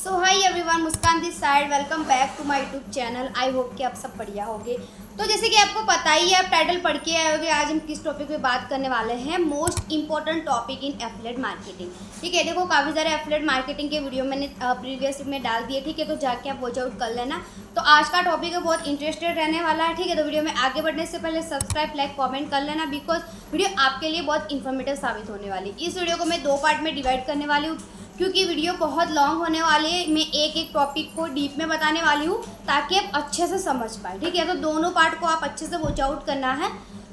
So hi everyone, Muskan this side. Welcome back to my YouTube channel. I hope कि आप सब बढ़िया होंगे। तो जैसे कि आपको पता ही है, आप टाइटल पढ़ के आए होंगे, आज हम किस टॉपिक पे बात करने वाले हैं। Most important topic in affiliate marketing. ठीक है, देखो काफ़ी सारे एफिलिएट मार्केटिंग के वीडियो मैंने प्रीवियस में डाल दिए। ठीक है, तो जाके आप वॉच आउट कर लेना। तो आज का टॉपिक है बहुत इंटरेस्टेड रहने वाला है। ठीक है, तो वीडियो में आगे बढ़ने से पहले सब्सक्राइब, लाइक, कॉमेंट कर लेना, बिकॉज वीडियो आपके लिए बहुत इन्फॉर्मेटिव साबित होने वाली। इस वीडियो को मैं 2 पार्ट में डिवाइड करने वाली हूँ, क्योंकि वीडियो बहुत लॉन्ग होने वाली है। मैं एक एक टॉपिक को डीप में बताने वाली हूँ ताकि आप अच्छे से समझ पाए। ठीक है, तो दोनों पार्ट को आप अच्छे से वॉच आउट करना है।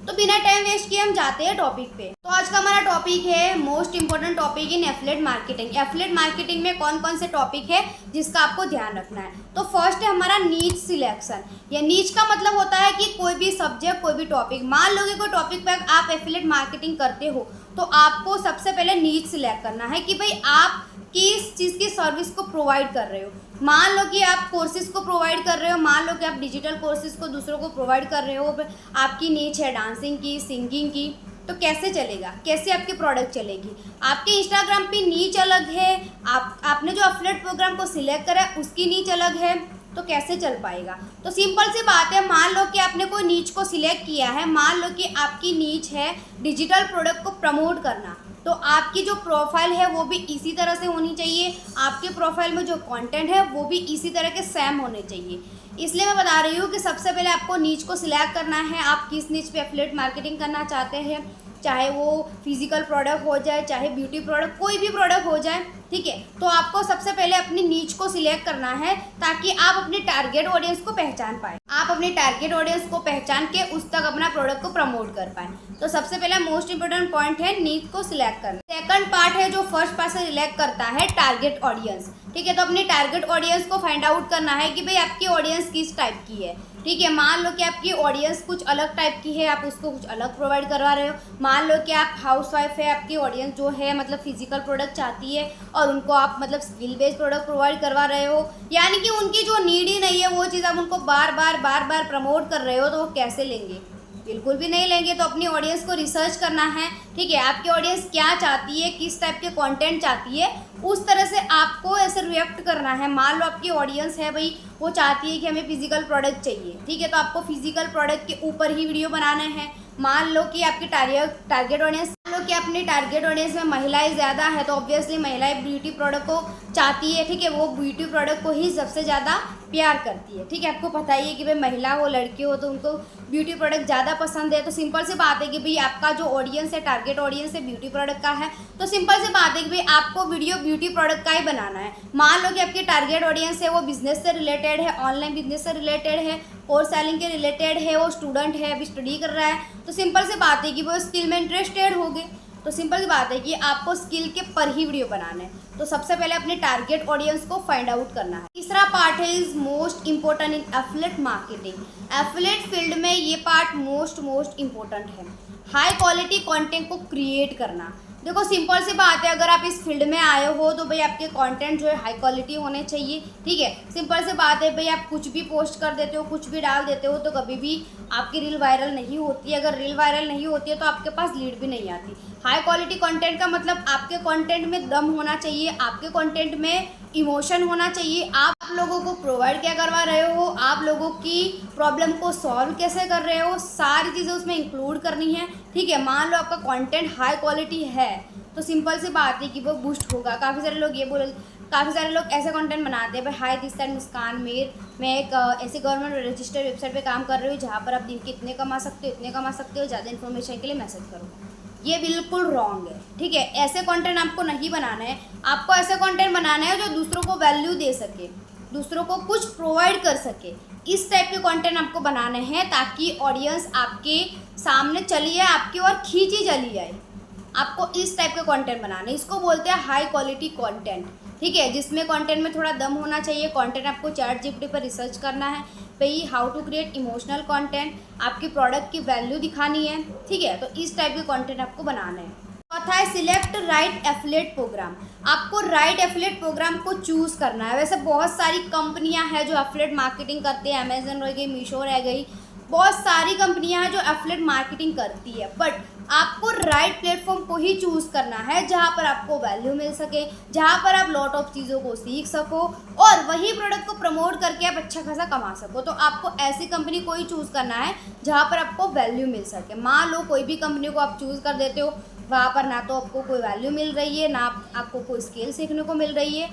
तो बिना टाइम वेस्ट किए हम जाते हैं टॉपिक पे। तो आज का हमारा टॉपिक है most important topic in affiliate marketing. Affiliate marketing में कौन कौन से टॉपिक है जिसका आपको ध्यान रखना है। तो फर्स्ट है हमारा नीच सिलेक्शन। या नीच का मतलब होता है कि कोई भी सब्जेक्ट, कोई भी टॉपिक। मान लो कि कोई टॉपिक पर आप एफिलिएट मार्केटिंग करते हो तो आपको सबसे पहले नीच सिलेक्ट करना है कि भाई आप किस चीज़ की सर्विस को प्रोवाइड कर रहे हो। मान लो कि आप कोर्सेज को प्रोवाइड कर रहे हो, मान लो कि आप डिजिटल कोर्सेज को दूसरों को प्रोवाइड कर रहे हो। आपकी नीच है डांसिंग की, सिंगिंग की, तो कैसे चलेगा, कैसे आपकी प्रोडक्ट चलेगी। आपके इंस्टाग्राम पे नीच अलग है, आपने जो एफिलिएट प्रोग्राम को सिलेक्ट करा है उसकी नीच अलग है, तो कैसे चल पाएगा। तो सिंपल सी बात है, मान लो कि आपने कोई नीच को सिलेक्ट किया है। मान लो कि आपकी नीच है डिजिटल प्रोडक्ट को प्रमोट करना, तो आपकी जो प्रोफाइल है वो भी इसी तरह से होनी चाहिए। आपके प्रोफाइल में जो कंटेंट है वो भी इसी तरह के सेम होने चाहिए। इसलिए मैं बता रही हूँ कि सबसे पहले आपको नीच को सिलेक्ट करना है। आप किस नीच पे एफिलिएट मार्केटिंग करना चाहते हैं, चाहे वो फिजिकल प्रोडक्ट हो जाए, चाहे ब्यूटी प्रोडक्ट, कोई भी प्रोडक्ट हो जाए। ठीक है, तो आपको सबसे पहले अपनी नीच को सिलेक्ट करना है ताकि आप अपने टारगेट ऑडियंस को पहचान पाए। आप अपने टारगेट ऑडियंस को पहचान के उस तक अपना प्रोडक्ट को प्रमोट कर पाए। तो सबसे पहला मोस्ट इंपोर्टेंट पॉइंट है नीच को सिलेक्ट करना। सेकंड पार्ट है जो फर्स्ट पार्ट से रिलेट करता है, टारगेट ऑडियंस। ठीक है, तो अपने टारगेट ऑडियंस को फाइंड आउट करना है कि भाई आपकी ऑडियंस किस टाइप की है। ठीक है, मान लो कि आपकी ऑडियंस कुछ अलग टाइप की है, आप उसको कुछ अलग प्रोवाइड करवा रहे हो। मान लो कि आप हाउसवाइफ है, आपकी ऑडियंस जो है मतलब फिजिकल प्रोडक्ट चाहती है और उनको आप मतलब स्किल बेस्ड प्रोडक्ट प्रोवाइड करवा रहे हो, यानी कि उनकी जो नीड ही नहीं है वो चीज़ आप उनको बार बार प्रमोट कर रहे हो, तो वो कैसे लेंगे, बिल्कुल भी नहीं लेंगे। तो अपनी ऑडियंस को रिसर्च करना है। ठीक है, आपकी ऑडियंस क्या चाहती है, किस टाइप के कंटेंट चाहती है, उस तरह से आपको ऐसे रिएक्ट करना है। मान लो आपकी ऑडियंस है भाई, वो चाहती है कि हमें फिजिकल प्रोडक्ट चाहिए। ठीक है, तो आपको फिजिकल प्रोडक्ट के ऊपर ही वीडियो बनाना है। मान लो कि आपकी टारगेट ऑडियंस, मान लो कि अपनी टारगेट ऑडियंस में महिलाएं ज़्यादा है, तो ऑब्वियसली महिलाएं ब्यूटी प्रोडक्ट को चाहती है। ठीक है, वो ब्यूटी प्रोडक्ट को ही सबसे ज़्यादा प्यार करती है। ठीक है, आपको पता ही है कि भाई महिला हो, लड़की हो, तो उनको ब्यूटी प्रोडक्ट ज़्यादा पसंद है। तो सिंपल सी बात है कि भाई आपका जो ऑडियंस है, टारगेट ऑडियंस है, ब्यूटी प्रोडक्ट का है, तो सिंपल सी बात है कि भाई आपको वीडियो ब्यूटी प्रोडक्ट का ही बनाना है। मान लो कि आपकी टारगेट ऑडियंस है वो बिजनेस से रिलेटेड है, ऑनलाइन बिजनेस से रिलेटेड है, कोर्स सेलिंग के रिलेटेड है, वो स्टूडेंट है, अभी स्टडी कर रहा है, तो सिंपल सी बात है कि वो स्किल में इंटरेस्टेड होंगे। तो सिंपल सी बात है कि आपको स्किल के पर ही वीडियो बनाना है। तो सबसे पहले अपने टारगेट ऑडियंस को फाइंड आउट करना है। तीसरा पार्ट है is most important in affiliate marketing. Affiliate field में ये पार्ट मोस्ट इंपॉर्टेंट है, हाई क्वालिटी कंटेंट को क्रिएट करना। देखो सिंपल सी बात है, अगर आप इस फील्ड में आए हो तो भाई आपके कंटेंट जो है हाई क्वालिटी होने चाहिए। ठीक है, सिंपल सी बात है भाई, आप कुछ भी पोस्ट कर देते हो, कुछ भी डाल देते हो, तो कभी भी आपकी रील वायरल नहीं होती। अगर रील वायरल नहीं होती है तो आपके पास लीड भी नहीं आती। हाई क्वालिटी कंटेंट का मतलब आपके कंटेंट में दम होना चाहिए, आपके कंटेंट में इमोशन होना चाहिए। आप लोगों को प्रोवाइड क्या करवा रहे हो, आप लोगों की प्रॉब्लम को सॉल्व कैसे कर रहे हो, सारी चीज़ें उसमें इंक्लूड करनी है। ठीक है, मान लो आपका कंटेंट हाई क्वालिटी है तो सिंपल सी बात है कि वो बूस्ट होगा। काफ़ी सारे लोग ऐसे कंटेंट बनाते हैं, भाई हाय दिस साइड मुस्कान मीर, मैं एक ऐसे गवर्नमेंट रजिस्टर्ड वेबसाइट पे काम कर रही हूँ जहाँ पर आप दिन के इतने कमा सकते हो, ज़्यादा इन्फॉर्मेशन के लिए मैसेज करो। ये बिल्कुल रॉन्ग है। ठीक है, ऐसे कंटेंट आपको नहीं बनाना है। आपको ऐसे कंटेंट बनाना है जो दूसरों को वैल्यू दे सके, दूसरों को कुछ प्रोवाइड कर सके। इस टाइप के कंटेंट आपको बनाने हैं ताकि ऑडियंस आपके सामने चली आए, आपकी ओर खींची चली आए। आपको इस टाइप के कंटेंट बनाने, इसको बोलते हैं हाई क्वालिटी कंटेंट। ठीक है, जिसमें कंटेंट में थोड़ा दम होना चाहिए। कंटेंट आपको चैट जीपीटी पर रिसर्च करना है भाई, how to create emotional content, आपकी प्रोडक्ट की वैल्यू दिखानी है। ठीक है, तो इस टाइप के कंटेंट आपको बनाना है। चौथा है सिलेक्ट राइट एफिलिएट प्रोग्राम। आपको राइट एफिलिएट प्रोग्राम को चूज करना है। वैसे बहुत सारी कंपनियां हैं जो एफिलिएट मार्केटिंग करते हैं, अमेजन रह गई, मीशो रह गई, बहुत सारी कंपनियां हैं जो एफिलिएट मार्केटिंग करती है, बट आपको राइट प्लेटफॉर्म को ही चूज़ करना है जहाँ पर आपको वैल्यू मिल सके, जहाँ पर आप लॉट ऑफ चीज़ों को सीख सको और वही प्रोडक्ट को प्रमोट करके आप अच्छा खासा कमा सको। तो आपको ऐसी कंपनी को ही चूज़ करना है जहाँ पर आपको वैल्यू मिल सके। मान लो कोई भी कंपनी को आप चूज़ कर देते हो, वहाँ पर ना तो आपको कोई वैल्यू मिल रही है, ना आपको कोई स्किल सीखने को मिल रही है,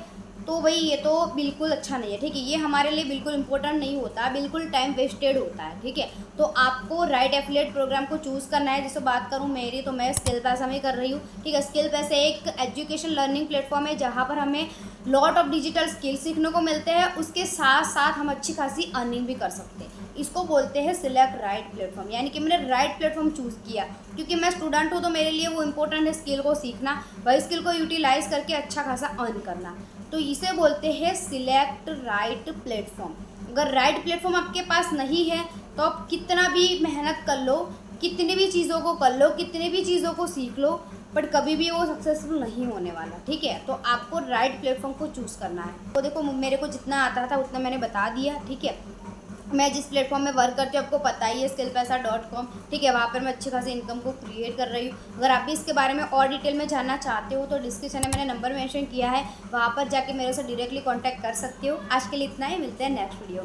तो भाई ये तो बिल्कुल अच्छा नहीं है, ठीक है। ये हमारे लिए बिल्कुल इंपॉर्टेंट नहीं होता, बिल्कुल टाइम वेस्टेड होता है, ठीक है। तो आपको राइट एफिलिएट प्रोग्राम को चूज़ करना है। जैसे बात करूँ मेरी, तो मैं स्किल पैसा में कर रही हूँ, ठीक है। स्किल पैसा एक एजुकेशन लर्निंग प्लेटफॉर्म है जहाँ पर हमें लॉट ऑफ डिजिटल स्किल सीखने को मिलते हैं, उसके साथ साथ हम अच्छी खासी अर्निंग भी कर सकते हैं। इसको बोलते हैं सिलेक्ट राइट प्लेटफॉर्म, यानी कि मैंने राइट प्लेटफॉर्म चूज़ किया क्योंकि मैं स्टूडेंट हूँ, तो मेरे लिए वो इंपॉर्टेंट है स्किल को सीखना, वही स्किल को यूटिलाइज करके अच्छा खासा अर्न करना। तो इसे बोलते हैं सिलेक्ट राइट प्लेटफॉर्म। अगर राइट प्लेटफॉर्म आपके पास नहीं है तो आप कितना भी मेहनत कर लो, कितनी भी चीज़ों को कर लो, कितनी भी चीज़ों को सीख लो, बट कभी भी वो सक्सेसफुल नहीं होने वाला, ठीक है। तो आपको राइट प्लेटफॉर्म को चूज़ करना है। तो देखो मेरे को जितना आता था उतना मैंने बता दिया, ठीक है। मैं जिस प्लेटफॉर्म में वर्क करती हूँ आपको पता ही है, skillpesa.com, ठीक है। वहाँ पर मैं अच्छी खासी इनकम को क्रिएट कर रही हूँ। अगर आप भी इसके बारे में और डिटेल में जानना चाहते हो तो डिस्क्रिप्शन में मैंने नंबर मेंशन किया है, वहाँ पर जाके मेरे से डायरेक्टली कांटेक्ट कर सकते हो। आज के लिए इतना ही, मिलते हैं नेक्स्ट वीडियो।